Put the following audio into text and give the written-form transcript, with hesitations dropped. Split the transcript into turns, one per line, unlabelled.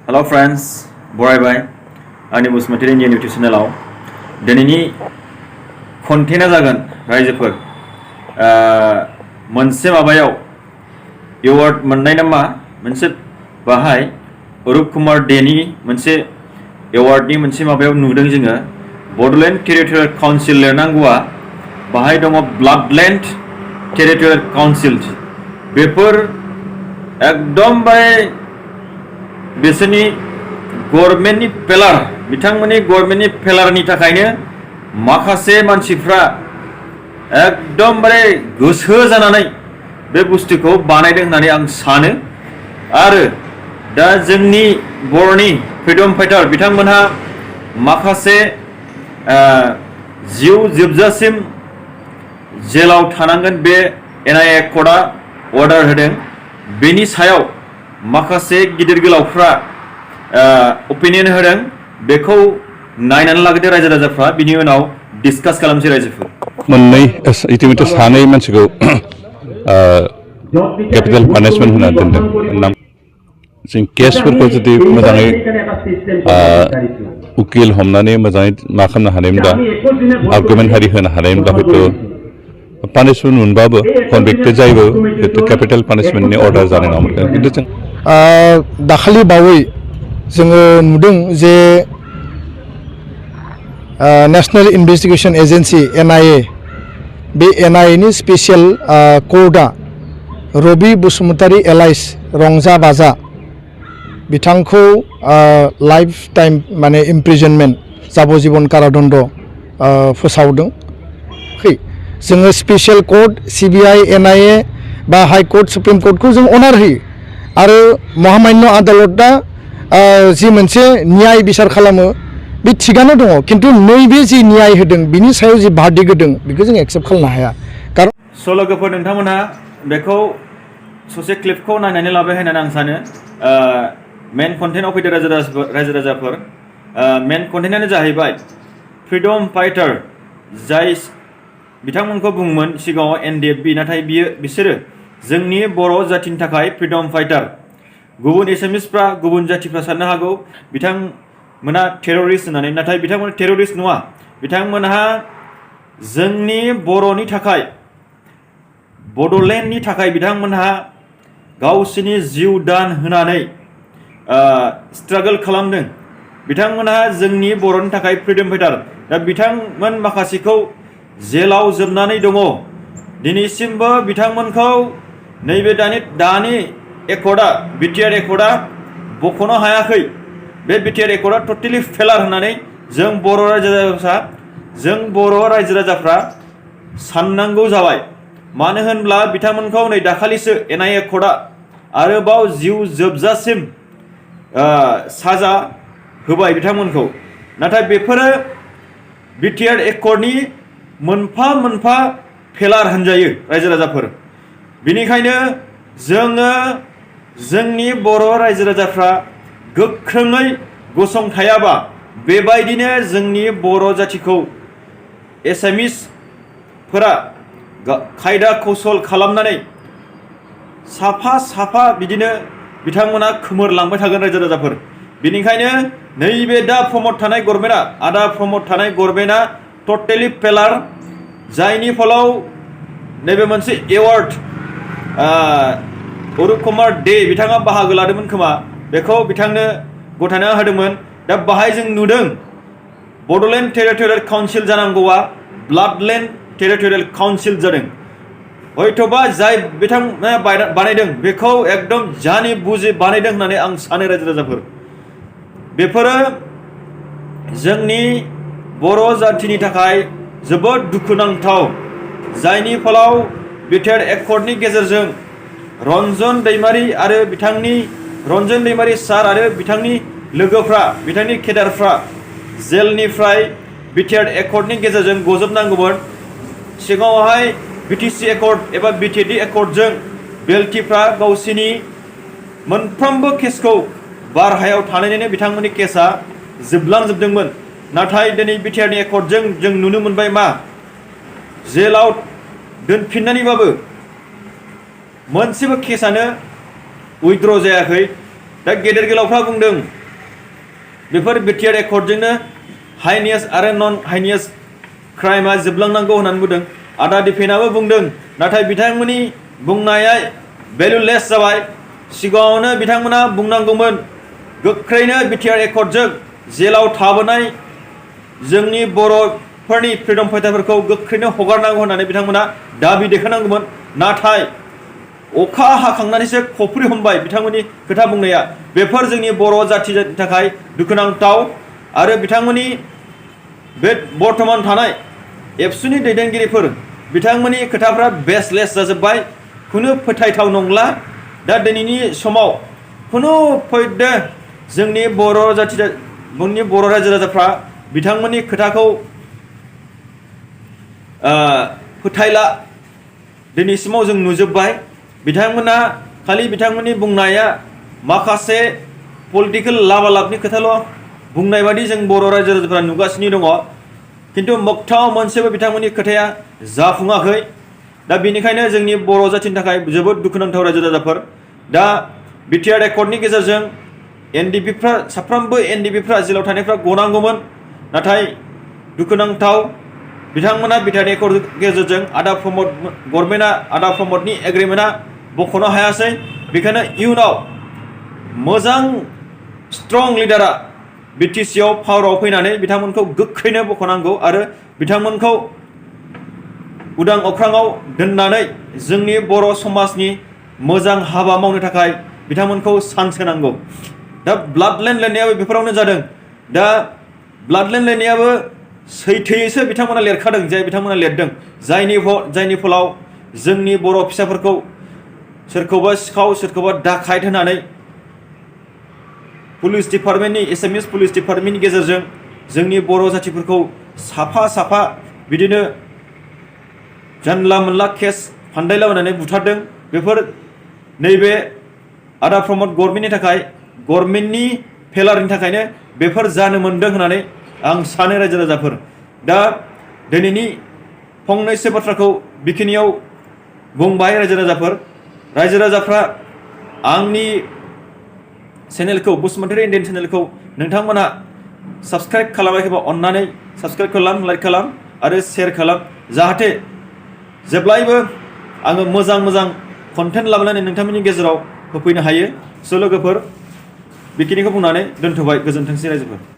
Hello friends, बरायबाय आंनि Basumatary Indian YouTube चेनेलाव दिनैनि कन्टेन्टआ जागोन रायजोफोर मोनसे माबायाव एवार्ड मोननाय नामा मोनसे बाहाय अरुप कुमार देनि मोनसे एवार्डनि मोनसे माबायाव नुदों जोङो बड'लेण्ड टेरिटरियेल काउन्सिल लिरनांगौआ बाहाय दङ ब्लाडलेण्ड टेरिटरियेल काउन्सिल बेफोर एकदमबारे बिसोरनि गभर्नमेन्टनि पेलार बिथांमोननि गभर्नमेन्टनि पेलारनि थाखायनो माखासे मानसिफ्रा एकदमबारे गोसो जानानै बे बुस्थुखौ बानायदों होननानै आं सानो आरो दा जोंनि बर'नि फ्रिडम फाइटार बिथांमोनहा माखासे जिउ जोबजासिम जेलाव थानांगोन बे NIA कर्टआ अर्डार होदों बेनि सायाव माखासे गिदिर गोलावफ्रा अपिनियन होदों बेखौ नायनानै लागोदो रायजो राजाफ्रा बिनि उनाव डिसकास खालामसै रायजोफोर
मोननै इतिमধ্যে सानै मानसिखौ कैपिटल पानिशमेंट होना दोनदों जों केसफोरखौ जुदि मोजाङै उकिल हमनानै मोजाङै मा खालामनो हानायमोनब्ला आर्गुमेन्ट हारि होनो हानायमोनब्ला हयथ' पानिशमेंट मोनबाबो कनभिक्टेड जायोबो हयथ' कैपिटल पानिशमेंटनि अर्डार जानाय नङामोन खिन्थु जों
दाखालि बावै जोङो नुदों जे नेशनेल इन्वेस्टिगेशन एजेंसी NIA बे NIA नि स्पेशल कर्टआ रबि बसुमतारी एलाइस रंजा बाजा बिथांखौ लाइफ टाइम माने इमप्रिजनमेन्ट जाबजीबन कारादण्ड फोसावदों जोङो स्पेशल कोर्ट CBI NIA बा हाई कोर्ट सुप्रीम कोर्टखौ जों अनार होयो आरो महामान्य आदालतआ जि मोनसे न्याय बिसार खालामो बे थिगानो दङ किन्तु नैबे जि न्याय होदों बिनि सायाव जि भार्डिक्ट होदों बेखौ जों एक्सेप्ट खालामनो हाया कारन
लोगोफोर नोंथांमोनहा बेखौ ससे क्लिपखौ नायनानै लाबाय होननानै आं सानो मेन कन्टेन्टआव फैदो रायजो राजाफोर मेन कन्टेन्टआनो जाहैबाय फ्रिडम फाइटार जाय बिथांमोनखौ बुङोमोन सिगाङाव NDFB नाथाय बिसोरो जोंनि बर' जातिनि थाखाय फ्रिडम फाइटार गुबुन एसामिसफ्रा गुबुन जातिफ्रा साननो हागौ बिथांमोना टेररिस्ट होननानै नाथाय बिथांमोना टेररिस्ट नङा बिथांमोनहा जोंनि बर'नि थाखाय बड'लेण्डनि थाखाय बिथांमोनहा गावसिनि जिउ दान होनानै स्ट्रागल खालामदों बिथांमोनहा जोंनि बर'नि थाखाय फ्रिडम फाइटार दा बिथांमोन माखासेखौ जेलाव जोबनानै दङ दिनैसिमबो बिथांमोनखौ नैबे दानि एकर्डआ BTR एकर्डआ बख'नो हायाखै बे BTR एकर्डआ टटेलि फेलार होननानै जों बर' रायजो राजाफ्रा साननांगौ जाबाय मानो होनब्ला बिथांमोनखौ नै दाखालिसो NIA कर्टआ आरोबाव जिउ जोबजासिम साजा होबाय बिथांमोनखौ नाथाय बेफोरो BTR एकर्डनि मोनफा मोनफा फेलार होनजायो रायजो राजाफोर बिनिखायनो जोङो जोंनि बर' रायजो राजाफ्रा गोख्रोङै गसंथायाबा बेबायदिनो जोंनि बर' जातिखौ एसामिसफोरा खायदा कौशल खालामनानै साफा बिदिनो बिथांमोना खोमोरलांबाय थागोन रायजो राजाफोर बिनिखायनो नैबे दा प्रमद थानाय गभर्नमेन्टआ आदा प्रमद थानाय गभर्नमेन्टआ टटेलि फेलार जायनि फलाव नैबे मोनसे एवार्ड अरुप कुमार दे बिथाङा बाहागो लादोंमोन खोमा बेखौ बिथांनो गथायना होदोंमोन दा बाहाय जों नुदों बड'लेण्ड टेरिटरियेल काउन्सिल जानांगौआ ब्लाडलेण्ड टेरिटरियेल काउन्सिल जादों हयथ'बा जाय बिथांमोना बानायदों बेखौ एकदम जानि बुजि बानायदों होननानै आं सानो रायजो राजाफोर बेफोरो जोंनि बर' जातिनि थाखाय जोबोद दुखुनांथाव जायनि फलाव BTR एकर्डनि गेजेरजों रन्जन दैमारि आरो बिथांनि रन्जन दैमारि सार आरो बिथांनि लोगोफ्रा बिथांनि केडारफ्रा जेलनिफ्राय BTR एकर्डनि गेजेरजों गजोबनांगौमोन सिगाङावहाय BTC एकर्ड एबा BTD एकर्डजों बेल्टिफ्रा गावसिनि मोनफ्रोमबो केसखौ बारहायाव थानायनिनो बिथांमोननि केसआ जोबलांजोबदोंमोन नाथाय दिनै BTR एकर्डजों जों नुनो मोनबाय मा जेलाव दोनफिननानैबाबो मोनसेबो केसआनो उइथड्र जायाखै दा गेदेर गोलावफ्रा बुंदों बेफोर बिटिआर एकर्डजोंनो हाइनियास आरो नन हाइनियास क्राइमा जोबलांनांगौ होननानै बुंदों। आदा दिपेनाबो बुंदों, नाथाय बिथांमोननि बुंनाया भेलुलेस जाबाय। सिगाङावनो बिथांमोना बुंनांगौमोन गोख्रैनो बिटिआर एकर्डजों जेलाव थाबोनाय जोंनि बर'फोरनि फ्रिडम फाइटारफोरखौ गोख्रैनो हगारनांगौ होननानै बिथांमोना दाबि दैखांनांगौमोन। नाथाय अखा हाखांनानैसो खफ्रि हमबाय बिथांमोननि खोथा बुंनाया। बेफोर जोंनि बर' जाथिनि थाखाय दुखुनांथाव आरो बिथांमोननि बे बर्तमान थानाय एबसुनि दैदेनगिरिफोर बिथांमोननि खोथाफ्रा बेसलेस जाजोब्बाय, खुनु फोथायथाव नंला। दा दिनैनि समाव खुनु फैदो जोंनि बर' रायजो राजाफ्रा बिथांमोननि खोथाखौ फोथायला। दिनैसिमाव जों नुजोब्बाय बिथांमोना खालि बिथांमोननि बुंनाया माखासे पलिटिकेल लाबालाबनि खोथाल' बुंनाय बादि जों बर' रायजो राजाफ्रा नुगासिनो दङ, खिन्थु मोगथाङाव मोनसेबो बिथांमोननि खोथाया जाफुङाखै। दा बेनिखायनो जोंनि बर' जाथिनि थाखाय जोबोद दुखुनांथाव रायजो राजाफोर। दा बिटिआर एकर्डनि गेजेरजों एनडिपिफ्रा साफ्रोमबो एनडिपिफ्रा जेलाव थानायफ्रा गनांगौमोन, नाथाय दुखुनांथाव बिथांमोना बिटिआर एकर्डनि गेजेरजों गभर्नमेन्टआ आदा प्रमदनि एग्रिमेन्टआ बख'नो हायासै। बेखायनो इयुनाव मोजां स्ट्रं लिडारा बिटिसिआव पावाराव फैनानै बिथांमोनखौ गोख्रैनो बख'नांगौ आरो बिथांमोनखौ उदां अख्राङाव दोननानै जोंनि बर' समाजनि मोजां हाबा मावनो थाखाय बिथांमोनखौ चान्स होनांगौ। दा ब्लाड लेन्ड लिरनायाबो बेफोरावनो जादों। दा ब्लाड लेन्ड लिरनायाबो सैथोयैसो बिथांमोना लिरखादों, जाय बिथांमोना लिरदों, जायनि फलाव जोंनि बर' फिसाफोरखौ सोरखौबा सिखाव सोरखौबा डाकाइट होनानै पुलिस डिपार्टमेन्टनि एसामिस पुलिस डिपार्टमेन्टनि गेजेरजों जोंनि बर' जातिफोरखौ साफा साफा बिदिनो जानला मोनला केस फान्दायलाबायनानै बुथारदों। बेफोर नैबे आदा प्रमद गभर्नमेन्टनि थाखाय, गभर्नमेन्टनि फेलारनि थाखायनो बेफोर जानो मोन्दों होननानै आं सानो रायजो राजाफोर। दा दिनैनि फंनैसो बाथ्राखौ बेखिनियाव बुंबाय रायजो राजाफ्रा आंनि चेनेलखौ बसुमतारी इन्डियान चेनेलखौ नोंथांमोना साबस्क्राइब खालामाखैबा अन्नानै साबस्क्राइब खालाम, लाइक खालाम आरो शेयार खालाम, जाहाथे जेब्लायबो आङो मोजां कन्टेन्ट लाबोनानै नोंथांमोननि गेजेराव होफैनो हायो। स' लोगोफोर बेखिनिखौ बुंनानै दोनथ'बाय। गोजोनथोंसै रायजोफोर।